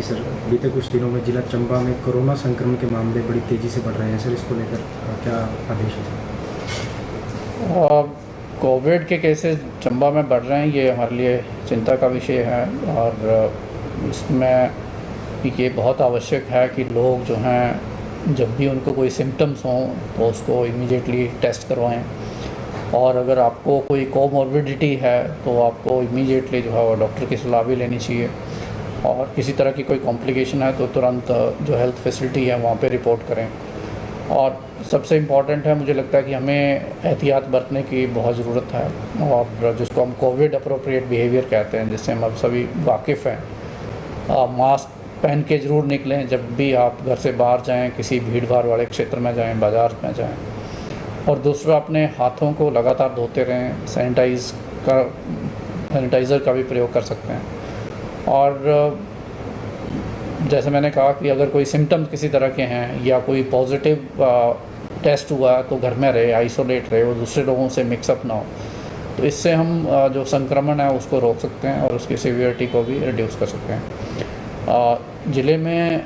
जी sir, बीते कुछ दिनों में जिला चंबा में कोरोना संक्रमण के मामले बड़ी तेज़ी से बढ़ रहे हैं सर, इसको लेकर क्या आदेश है सर? कोविड के केसेस चंबा में बढ़ रहे हैं, ये हमारे लिए चिंता का विषय है और इसमें ये बहुत आवश्यक है कि लोग जो हैं जब भी उनको कोई सिम्टम्स हों तो उसको इमीडिएटली टेस्ट करवाएं और अगर आपको कोई कोमॉर्बिडिटी है तो आपको इमीडिएटली जो है वो डॉक्टर की सलाह भी लेनी चाहिए और किसी तरह की कोई कॉम्प्लिकेशन है तो तुरंत जो हेल्थ फैसिलिटी है वहाँ पे रिपोर्ट करें। और सबसे इम्पॉर्टेंट है, मुझे लगता है कि हमें एहतियात बरतने की बहुत ज़रूरत है और जिसको हम कोविड अप्रोप्रिएट बिहेवियर कहते हैं, जिससे हम अब सभी वाकिफ़ हैं। मास्क पहन के ज़रूर निकलें जब भी आप घर से बाहर जाएं, किसी भीड़ भाड़ वाले क्षेत्र में जाएं, बाज़ार में जाएं। और दूसरा, अपने हाथों को लगातार धोते रहें, सैनिटाइज़र का भी प्रयोग कर सकते हैं। और जैसे मैंने कहा कि अगर कोई सिम्टम्स किसी तरह के हैं या कोई पॉजिटिव टेस्ट हुआ तो घर में रहे, आइसोलेट रहे और दूसरे लोगों से मिक्सअप ना हो, तो इससे हम जो संक्रमण है उसको रोक सकते हैं और उसकी सीवियरिटी को भी रिड्यूस कर सकते हैं। ज़िले में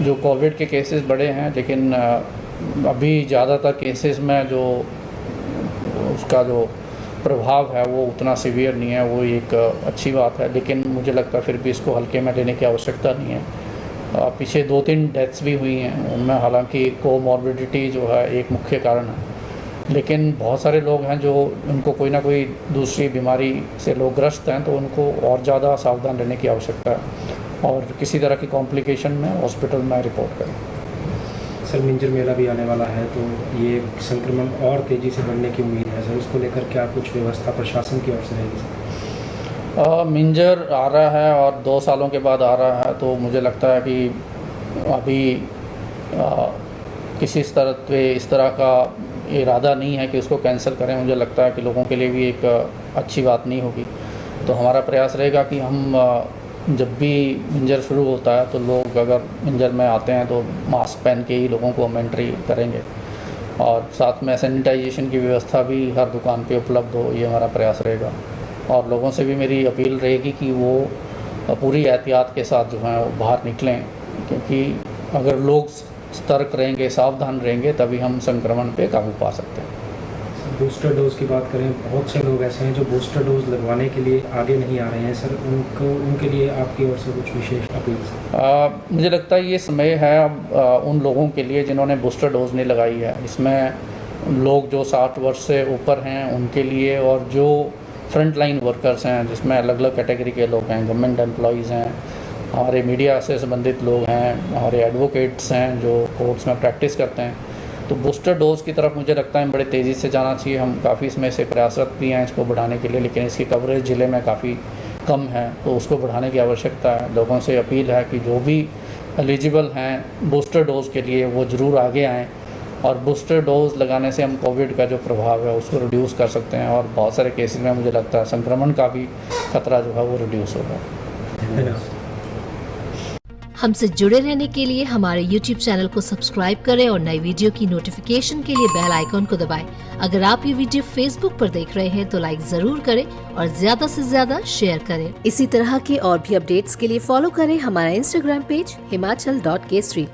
जो कोविड के केसेस बढ़े हैं, लेकिन अभी ज़्यादातर केसेस में जो उसका जो प्रभाव है वो उतना सीवियर नहीं है, वो एक अच्छी बात है। लेकिन मुझे लगता है फिर भी इसको हल्के में लेने की आवश्यकता नहीं है। पीछे 2-3 डेथ्स भी हुई हैं, उनमें हालांकि कोमॉर्बिडिटी जो है एक मुख्य कारण है, लेकिन बहुत सारे लोग हैं जो उनको कोई ना कोई दूसरी बीमारी से लोग ग्रस्त हैं, तो उनको और ज़्यादा सावधान रहने की आवश्यकता है और किसी तरह की कॉम्प्लिकेशन में हॉस्पिटल में रिपोर्ट करें। सर, मिंजर मेला भी आने वाला है तो ये संक्रमण और तेज़ी से बढ़ने की उम्मीद है सर, इसको लेकर क्या कुछ व्यवस्था प्रशासन की ओर से रहेगी सर? मिंजर आ रहा है और 2 सालों के बाद आ रहा है, तो मुझे लगता है कि अभी किसी स्तर पे इस तरह का इरादा नहीं है कि उसको कैंसिल करें। मुझे लगता है कि लोगों के लिए भी एक अच्छी बात नहीं होगी, तो हमारा प्रयास रहेगा कि हम जब भी मिंजर शुरू होता है तो लोग अगर मिंजर में आते हैं तो मास्क पहन के ही लोगों को हम एंट्री करेंगे और साथ में सैनिटाइजेशन की व्यवस्था भी हर दुकान पे उपलब्ध हो, ये हमारा प्रयास रहेगा। और लोगों से भी मेरी अपील रहेगी कि वो पूरी एहतियात के साथ जो है वो बाहर निकलें, क्योंकि अगर लोग सतर्क रहेंगे, सावधान रहेंगे, तभी हम संक्रमण पे काबू पा सकते हैं। बूस्टर डोज़ की बात करें, बहुत से लोग ऐसे हैं जो बूस्टर डोज़ लगवाने के लिए आगे नहीं आ रहे हैं सर, उनके लिए आपकी ओर से कुछ विशेष अपील? मुझे लगता है ये समय है अब उन लोगों के लिए जिन्होंने बूस्टर डोज़ नहीं लगाई है। इसमें लोग जो 60 वर्ष से ऊपर हैं उनके लिए, और जो फ्रंट लाइन वर्कर्स हैं जिसमें अलग अलग कैटेगरी के लोग हैं, गवर्नमेंट एम्प्लॉइज़ हैं, हमारे मीडिया से संबंधित लोग हैं, हमारे एडवोकेट्स हैं जो कोर्ट्स में प्रैक्टिस करते हैं, तो बूस्टर डोज़ की तरफ मुझे लगता है बड़े तेज़ी से जाना चाहिए। हम काफ़ी इसमें से प्रयासरत भी हैं इसको बढ़ाने के लिए, लेकिन इसकी कवरेज ज़िले में काफ़ी कम है, तो उसको बढ़ाने की आवश्यकता है। लोगों से अपील है कि जो भी एलिजिबल हैं बूस्टर डोज़ के लिए वो ज़रूर आगे आएँ और बूस्टर डोज़ लगाने से हम कोविड का जो प्रभाव है उसको रिड्यूस कर सकते हैं और बहुत सारे केसेस में मुझे लगता है संक्रमण का भी खतरा जो है वो रिड्यूस होगा। हमसे जुड़े रहने के लिए हमारे YouTube चैनल को सब्सक्राइब करें और नई वीडियो की नोटिफिकेशन के लिए बेल आइकॉन को दबाएं। अगर आप ये वीडियो Facebook पर देख रहे हैं तो लाइक जरूर करें और ज्यादा से ज्यादा शेयर करें। इसी तरह के और भी अपडेट्स के लिए फॉलो करें हमारा Instagram पेज himachal.k3।